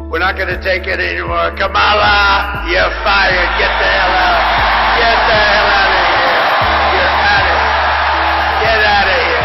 We're not going to take it anymore. Kamala, you're fired. Get the hell out. Get the hell out of here. You're out of here. Get out of here.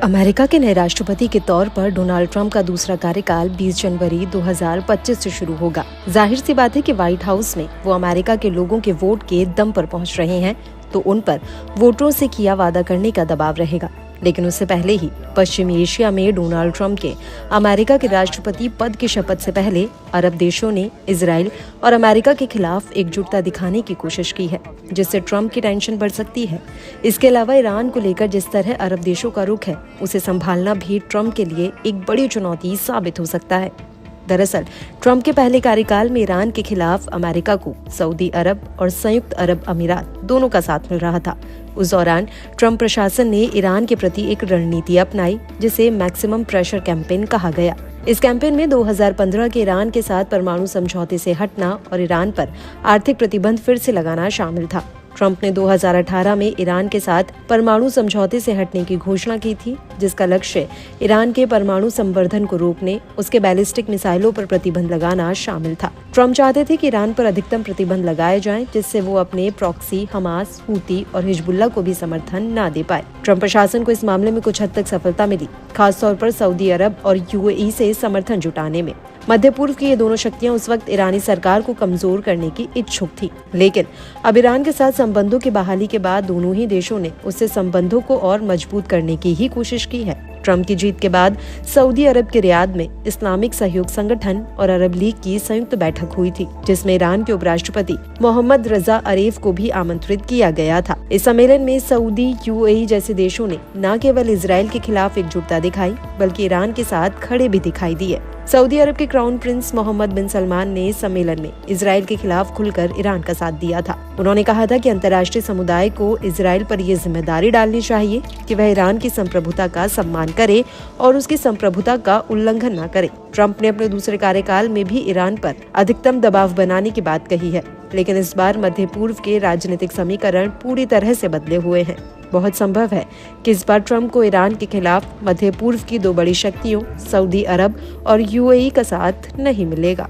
America के नए राष्ट्रपति के तौर पर Donald Trump का दूसरा कार्यकाल 20 जनवरी 2025 से शुरू होगा। जाहिर सी बात है कि व्हाइट हाउस में वो अमेरिका के लोगों के वोट के दम पर पहुंच रहे हैं, तो उन पर वोटरों से किया वादा करने का दबाव रहेगा। लेकिन उससे पहले ही पश्चिमी एशिया में डोनाल्ड ट्रंप के अमेरिका के राष्ट्रपति पद की शपथ से पहले अरब देशों ने इजराइल और अमेरिका के खिलाफ एकजुटता दिखाने की कोशिश की है, जिससे ट्रंप की टेंशन बढ़ सकती है। इसके अलावा ईरान को लेकर जिस तरह अरब देशों का रुख है, उसे संभालना भी ट्रंप के लिए एक बड़ी चुनौती साबित हो सकता है। दरअसल ट्रंप के पहले कार्यकाल में ईरान के खिलाफ अमेरिका को सऊदी अरब और संयुक्त अरब अमीरात दोनों का साथ मिल रहा था। उस दौरान ट्रंप प्रशासन ने ईरान के प्रति एक रणनीति अपनाई, जिसे मैक्सिमम प्रेशर कैंपेन कहा गया। इस कैंपेन में 2015 के ईरान के साथ परमाणु समझौते से हटना और ईरान पर आर्थिक प्रतिबंध फिर से लगाना शामिल था। ट्रंप ने 2018 में ईरान के साथ परमाणु समझौते से हटने की घोषणा की थी, जिसका लक्ष्य ईरान के परमाणु संवर्धन को रोकने, उसके बैलिस्टिक मिसाइलों पर प्रतिबंध लगाना शामिल था। ट्रंप चाहते थे कि ईरान पर अधिकतम प्रतिबंध लगाए जाएं, जिससे वो अपने प्रॉक्सी, हमास, हूती और हिजबुल्लाह को भी समर्थन न दे पाए। ट्रंप प्रशासन को इस मामले में कुछ हद तक सफलता मिली, खासतौर पर सऊदी अरब और यूएई से समर्थन जुटाने में। मध्य पूर्व की ये दोनों शक्तियां उस वक्त ईरानी सरकार को कमजोर करने की इच्छुक थी, लेकिन अब ईरान के साथ संबंधों की बहाली के बाद दोनों ही देशों ने उससे संबंधों को और मजबूत करने की ही कोशिश की है। ट्रंप की जीत के बाद सऊदी अरब के रियाद में इस्लामिक सहयोग संगठन और अरब लीग की संयुक्त बैठक हुई थी, जिसमें ईरान के उपराष्ट्रपति मोहम्मद रजा अरेफ को भी आमंत्रित किया गया था। इस सम्मेलन में सऊदी, यूएई जैसे देशों ने न केवल इजराइल के खिलाफ एकजुटता दिखाई, बल्कि ईरान के साथ खड़े भी दिखाई दिए। सऊदी अरब के क्राउन प्रिंस मोहम्मद बिन सलमान ने सम्मेलन में इजराइल के खिलाफ खुलकर ईरान का साथ दिया था। उन्होंने कहा था कि अंतर्राष्ट्रीय समुदाय को इजराइल पर ये जिम्मेदारी डालनी चाहिए कि वह ईरान की संप्रभुता का सम्मान करे और उसकी संप्रभुता का उल्लंघन न करे। ट्रंप ने अपने दूसरे कार्यकाल में भी ईरान पर अधिकतम दबाव बनाने की बात कही है, लेकिन इस बार मध्य पूर्व के राजनीतिक समीकरण पूरी तरह से बदले हुए हैं। बहुत संभव है कि इस बार ट्रंप को ईरान के खिलाफ मध्य पूर्व की दो बड़ी शक्तियों सऊदी अरब और यूएई का साथ नहीं मिलेगा।